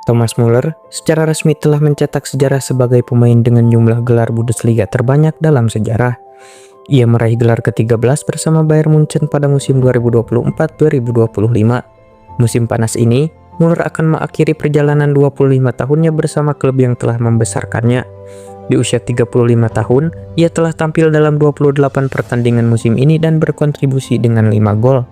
Thomas Muller secara resmi telah mencetak sejarah sebagai pemain dengan jumlah gelar Bundesliga terbanyak dalam sejarah. Ia meraih gelar ke-13 bersama Bayern Munchen pada musim 2024-2025. Musim panas ini, Muller akan mengakhiri perjalanan 25 tahunnya bersama klub yang telah membesarkannya. Di usia 35 tahun, ia telah tampil dalam 28 pertandingan musim ini dan berkontribusi dengan 5 gol.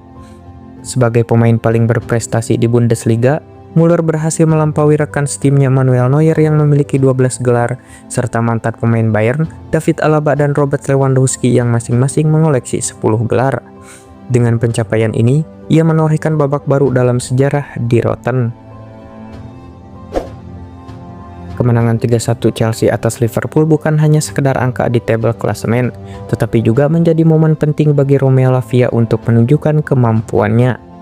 Sebagai pemain paling berprestasi di Bundesliga, Muller berhasil melampaui rekan setimnya Manuel Neuer yang memiliki 12 gelar, serta mantan pemain Bayern, David Alaba dan Robert Lewandowski yang masing-masing mengoleksi 10 gelar. Dengan pencapaian ini, ia menorehkan babak baru dalam sejarah di Rotten. Kemenangan 3-1 Chelsea atas Liverpool bukan hanya sekedar angka di tabel klasemen, tetapi juga menjadi momen penting bagi Romeo Lavia untuk menunjukkan kemampuannya.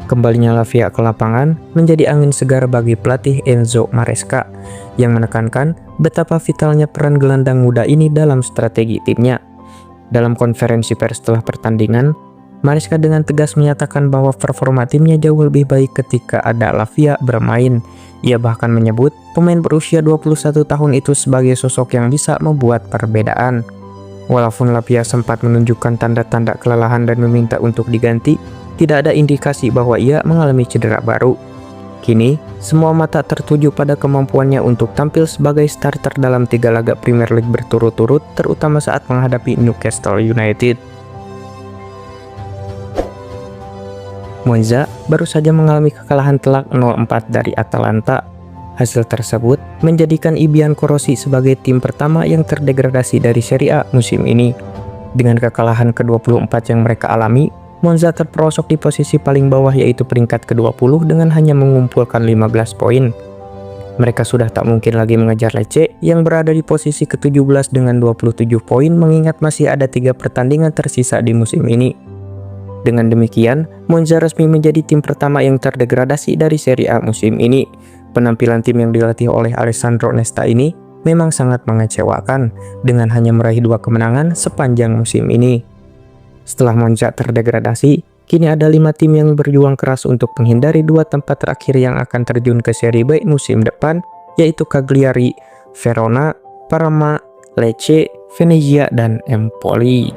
Kembalinya Lavia ke lapangan menjadi angin segar bagi pelatih Enzo Maresca yang menekankan betapa vitalnya peran gelandang muda ini dalam strategi timnya. Dalam konferensi pers setelah pertandingan, Maresca dengan tegas menyatakan bahwa performa timnya jauh lebih baik ketika ada Lavia bermain. Ia bahkan menyebut pemain berusia 21 tahun itu sebagai sosok yang bisa membuat perbedaan. Walaupun Lavia sempat menunjukkan tanda-tanda kelelahan dan meminta untuk diganti, tidak ada indikasi bahwa ia mengalami cedera baru. Kini, semua mata tertuju pada kemampuannya untuk tampil sebagai starter dalam 3 laga Premier League berturut-turut, terutama saat menghadapi Newcastle United. Monza baru saja mengalami kekalahan telak 0-4 dari Atalanta. Hasil tersebut menjadikan Ibian Korosi sebagai tim pertama yang terdegradasi dari Serie A musim ini. Dengan kekalahan ke-24 yang mereka alami, Monza terperosok di posisi paling bawah yaitu peringkat ke-20 dengan hanya mengumpulkan 15 poin. Mereka sudah tak mungkin lagi mengejar Lecce yang berada di posisi ke-17 dengan 27 poin mengingat masih ada 3 pertandingan tersisa di musim ini. Dengan demikian, Monza resmi menjadi tim pertama yang terdegradasi dari Serie A musim ini. Penampilan tim yang dilatih oleh Alessandro Nesta ini memang sangat mengecewakan dengan hanya meraih 2 kemenangan sepanjang musim ini. Setelah Monza terdegradasi, kini ada 5 tim yang berjuang keras untuk menghindari 2 tempat terakhir yang akan terjun ke Serie B musim depan, yaitu Cagliari, Verona, Parma, Lecce, Venezia, dan Empoli.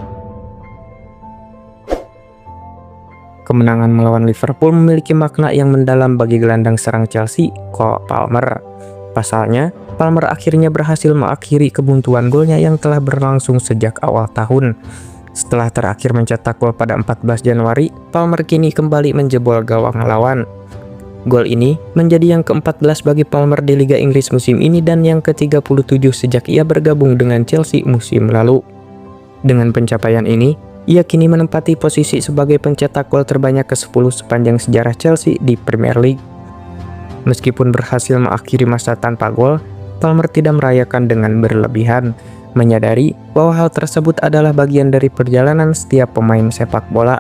Kemenangan melawan Liverpool memiliki makna yang mendalam bagi gelandang serang Chelsea, Cole Palmer. Pasalnya, Palmer akhirnya berhasil mengakhiri kebuntuan golnya yang telah berlangsung sejak awal tahun. Setelah terakhir mencetak gol pada 14 Januari, Palmer kini kembali menjebol gawang lawan. Gol ini menjadi yang ke-14 bagi Palmer di Liga Inggris musim ini dan yang ke-37 sejak ia bergabung dengan Chelsea musim lalu. Dengan pencapaian ini, ia kini menempati posisi sebagai pencetak gol terbanyak ke-10 sepanjang sejarah Chelsea di Premier League. Meskipun berhasil mengakhiri masa tanpa gol, Palmer tidak merayakan dengan berlebihan, menyadari bahwa hal tersebut adalah bagian dari perjalanan setiap pemain sepak bola.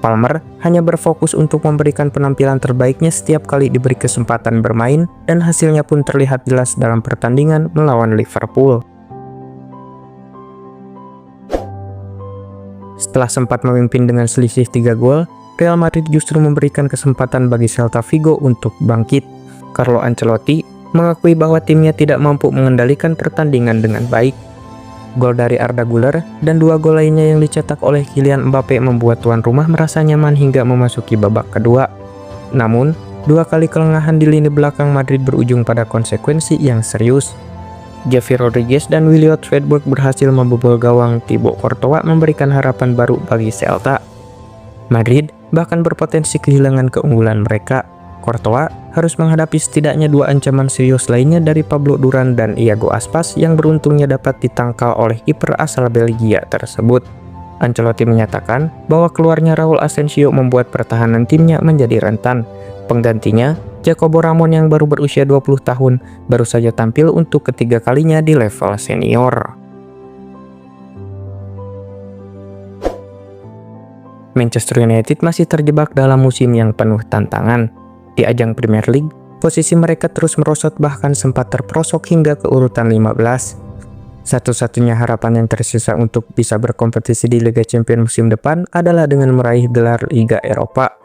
Palmer hanya berfokus untuk memberikan penampilan terbaiknya setiap kali diberi kesempatan bermain dan hasilnya pun terlihat jelas dalam pertandingan melawan Liverpool. Setelah sempat memimpin dengan selisih 3 gol, Real Madrid justru memberikan kesempatan bagi Celta Vigo untuk bangkit. Carlo Ancelotti mengakui bahwa timnya tidak mampu mengendalikan pertandingan dengan baik. Gol dari Arda Güler dan 2 gol lainnya yang dicetak oleh Kylian Mbappe membuat tuan rumah merasa nyaman hingga memasuki babak kedua. Namun, 2 kali kelengahan di lini belakang Madrid berujung pada konsekuensi yang serius. Javi Rodriguez dan Williot Fredberg berhasil membobol gawang Thibaut Courtois memberikan harapan baru bagi Celta. Madrid bahkan berpotensi kehilangan keunggulan mereka. Courtois harus menghadapi setidaknya 2 ancaman serius lainnya dari Pablo Duran dan Iago Aspas yang beruntungnya dapat ditangkal oleh kiper asal Belgia tersebut. Ancelotti menyatakan bahwa keluarnya Raul Asensio membuat pertahanan timnya menjadi rentan. Penggantinya, Jacobo Ramon yang baru berusia 20 tahun baru saja tampil untuk ketiga kalinya di level senior. Manchester United masih terjebak dalam musim yang penuh tantangan. Di ajang Premier League, posisi mereka terus merosot bahkan sempat terperosok hingga ke urutan 15. Satu-satunya harapan yang tersisa untuk bisa berkompetisi di Liga Champions musim depan adalah dengan meraih gelar Liga Eropa.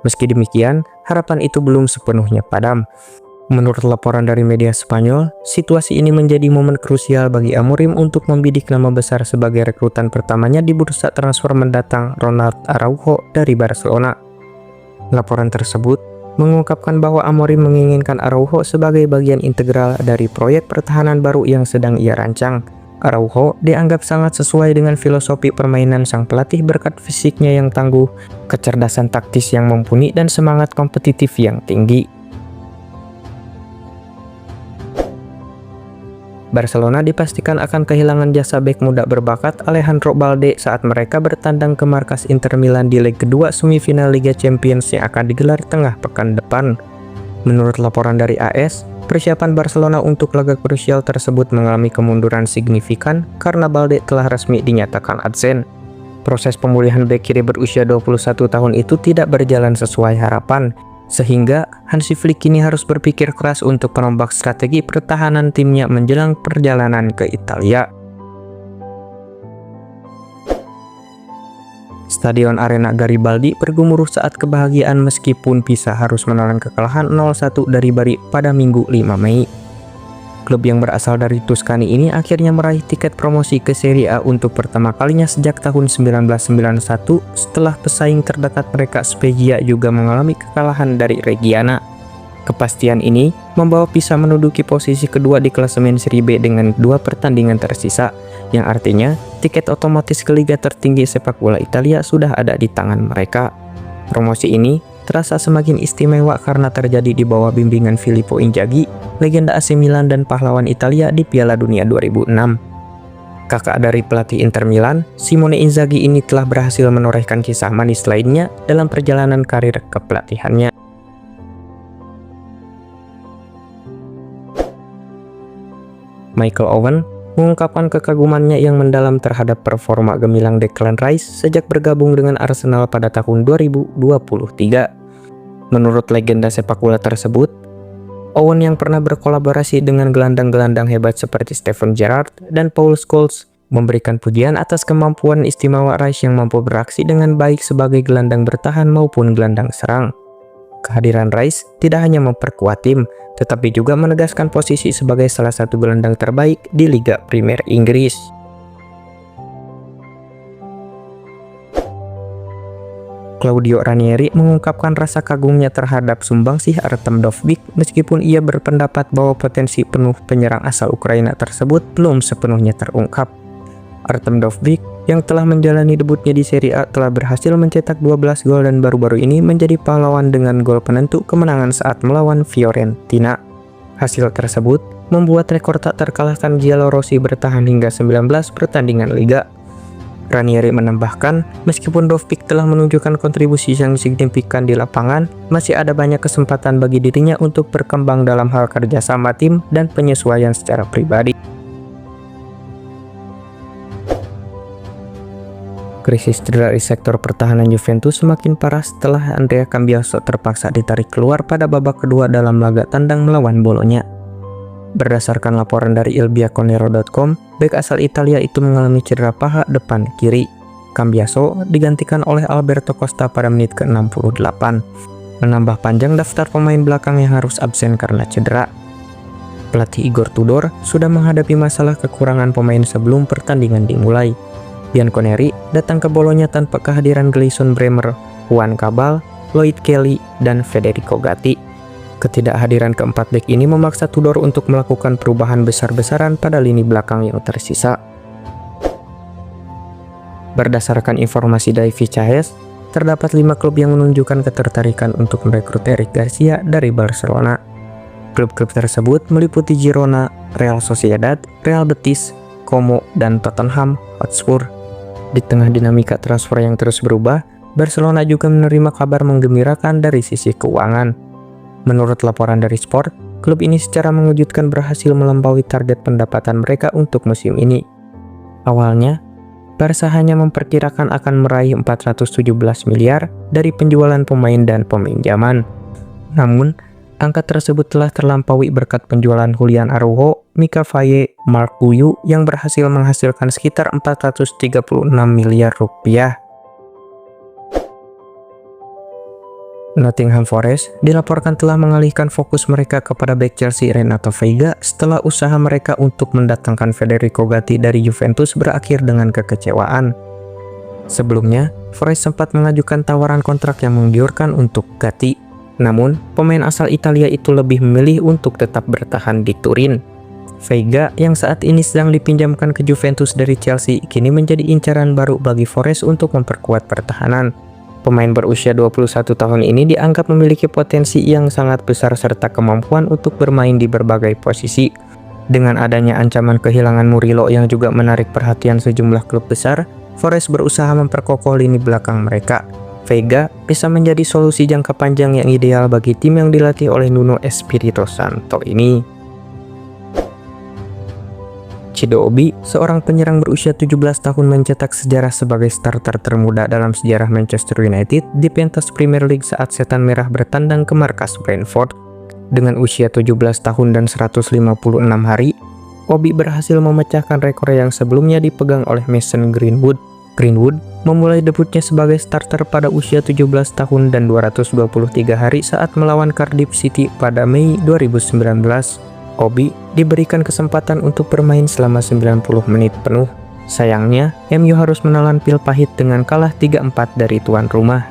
Meski demikian, harapan itu belum sepenuhnya padam. Menurut laporan dari media Spanyol, situasi ini menjadi momen krusial bagi Amorim untuk membidik nama besar sebagai rekrutan pertamanya di bursa transfer mendatang, Ronald Araujo dari Barcelona. Laporan tersebut mengungkapkan bahwa Amorim menginginkan Araujo sebagai bagian integral dari proyek pertahanan baru yang sedang ia rancang. Araujo dianggap sangat sesuai dengan filosofi permainan sang pelatih berkat fisiknya yang tangguh, kecerdasan taktis yang mumpuni, dan semangat kompetitif yang tinggi. Barcelona dipastikan akan kehilangan jasa bek muda berbakat Alejandro Balde saat mereka bertandang ke markas Inter Milan di leg kedua semifinal Liga Champions yang akan digelar tengah pekan depan. Menurut laporan dari AS, persiapan Barcelona untuk laga krusial tersebut mengalami kemunduran signifikan karena Balde telah resmi dinyatakan absen. Proses pemulihan bek kiri berusia 21 tahun itu tidak berjalan sesuai harapan, sehingga Hansi Flick kini harus berpikir keras untuk merombak strategi pertahanan timnya menjelang perjalanan ke Italia. Stadion Arena Garibaldi bergemuruh saat kebahagiaan meskipun Pisa harus menelan kekalahan 0-1 dari Bari pada Minggu 5 Mei. Klub yang berasal dari Tuscany ini akhirnya meraih tiket promosi ke Serie A untuk pertama kalinya sejak tahun 1991 setelah pesaing terdekat mereka Spezia juga mengalami kekalahan dari Reggiana. Kepastian ini membawa Pisa menduduki posisi kedua di klasemen Serie B dengan 2 pertandingan tersisa, yang artinya tiket otomatis ke liga tertinggi sepak bola Italia sudah ada di tangan mereka. Promosi ini terasa semakin istimewa karena terjadi di bawah bimbingan Filippo Inzaghi, legenda AC Milan dan pahlawan Italia di Piala Dunia 2006. Kakak dari pelatih Inter Milan, Simone Inzaghi ini telah berhasil menorehkan kisah manis lainnya dalam perjalanan karir kepelatihannya. Michael Owen mengungkapkan kekagumannya yang mendalam terhadap performa gemilang Declan Rice sejak bergabung dengan Arsenal pada tahun 2023. Menurut legenda sepak bola tersebut, Owen yang pernah berkolaborasi dengan gelandang-gelandang hebat seperti Steven Gerrard dan Paul Scholes memberikan pujian atas kemampuan istimewa Rice yang mampu beraksi dengan baik sebagai gelandang bertahan maupun gelandang serang. Kehadiran Rice tidak hanya memperkuat tim, tetapi juga menegaskan posisi sebagai salah satu gelandang terbaik di Liga Premier Inggris. Claudio Ranieri mengungkapkan rasa kagumnya terhadap sumbangsih Artem Dovbyk meskipun ia berpendapat bahwa potensi penuh penyerang asal Ukraina tersebut belum sepenuhnya terungkap. Artem Dovbyk yang telah menjalani debutnya di Serie A telah berhasil mencetak 12 gol dan baru-baru ini menjadi pahlawan dengan gol penentu kemenangan saat melawan Fiorentina. Hasil tersebut membuat rekor tak terkalahkan Giallorossi bertahan hingga 19 pertandingan liga. Ranieri menambahkan, meskipun Dovbyk telah menunjukkan kontribusi yang signifikan di lapangan, masih ada banyak kesempatan bagi dirinya untuk berkembang dalam hal kerjasama tim dan penyesuaian secara pribadi. Krisis dari sektor pertahanan Juventus semakin parah setelah Andrea Cambiaso terpaksa ditarik keluar pada babak kedua dalam laga tandang melawan Bolonya. Berdasarkan laporan dari ilbiaconero.com, bek asal Italia itu mengalami cedera paha depan kiri. Cambiaso digantikan oleh Alberto Costa pada menit ke-68, menambah panjang daftar pemain belakang yang harus absen karena cedera. Pelatih Igor Tudor sudah menghadapi masalah kekurangan pemain sebelum pertandingan dimulai. Bianconeri datang ke Bolonya tanpa kehadiran Gleison Bremer, Juan Cabal, Lloyd Kelly, dan Federico Gatti. Ketidakhadiran keempat bek ini memaksa Tudor untuk melakukan perubahan besar-besaran pada lini belakang yang tersisa. Berdasarkan informasi dari Vichaes, terdapat 5 klub yang menunjukkan ketertarikan untuk merekrut Eric Garcia dari Barcelona. Klub-klub tersebut meliputi Girona, Real Sociedad, Real Betis, Como, dan Tottenham Hotspur. Di tengah dinamika transfer yang terus berubah, Barcelona juga menerima kabar menggembirakan dari sisi keuangan. Menurut laporan dari Sport, klub ini secara mengejutkan berhasil melampaui target pendapatan mereka untuk musim ini. Awalnya, Barca hanya memperkirakan akan meraih 417 miliar dari penjualan pemain dan peminjaman. Namun, angka tersebut telah terlampaui berkat penjualan Julian Araujo, Mika Faye, Marc Guiu yang berhasil menghasilkan sekitar 436 miliar rupiah. Nottingham Forest dilaporkan telah mengalihkan fokus mereka kepada bek Chelsea Renato Veiga setelah usaha mereka untuk mendatangkan Federico Gatti dari Juventus berakhir dengan kekecewaan. Sebelumnya, Forest sempat mengajukan tawaran kontrak yang menggiurkan untuk Gatti. Namun, pemain asal Italia itu lebih memilih untuk tetap bertahan di Turin. Veiga yang saat ini sedang dipinjamkan ke Juventus dari Chelsea kini menjadi incaran baru bagi Forest untuk memperkuat pertahanan. Pemain berusia 21 tahun ini dianggap memiliki potensi yang sangat besar serta kemampuan untuk bermain di berbagai posisi. Dengan adanya ancaman kehilangan Murillo yang juga menarik perhatian sejumlah klub besar, Forest berusaha memperkokoh lini belakang mereka. Veiga bisa menjadi solusi jangka panjang yang ideal bagi tim yang dilatih oleh Nuno Espirito Santo ini. Chido Obi, seorang penyerang berusia 17 tahun mencetak sejarah sebagai starter termuda dalam sejarah Manchester United di pentas Premier League saat Setan Merah bertandang ke markas Brentford. Dengan usia 17 tahun dan 156 hari, Obi berhasil memecahkan rekor yang sebelumnya dipegang oleh Mason Greenwood. Greenwood memulai debutnya sebagai starter pada usia 17 tahun dan 223 hari saat melawan Cardiff City pada Mei 2019. Obi diberikan kesempatan untuk bermain selama 90 menit penuh. Sayangnya, MU harus menelan pil pahit dengan kalah 3-4 dari tuan rumah.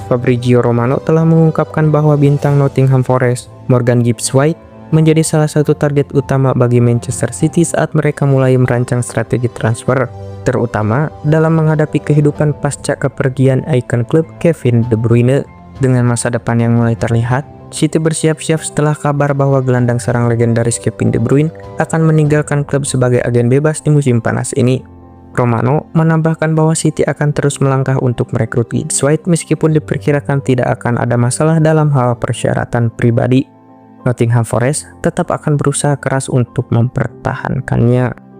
Fabrizio Romano telah mengungkapkan bahwa bintang Nottingham Forest, Morgan Gibbs-White, menjadi salah satu target utama bagi Manchester City saat mereka mulai merancang strategi transfer, terutama dalam menghadapi kehidupan pasca kepergian ikon klub Kevin De Bruyne. Dengan masa depan yang mulai terlihat, City bersiap-siap setelah kabar bahwa gelandang serang legendaris Kevin De Bruyne akan meninggalkan klub sebagai agen bebas di musim panas ini. Romano menambahkan bahwa City akan terus melangkah untuk merekrut Gibbs-White meskipun diperkirakan tidak akan ada masalah dalam hal persyaratan pribadi. Nottingham Forest tetap akan berusaha keras untuk mempertahankannya.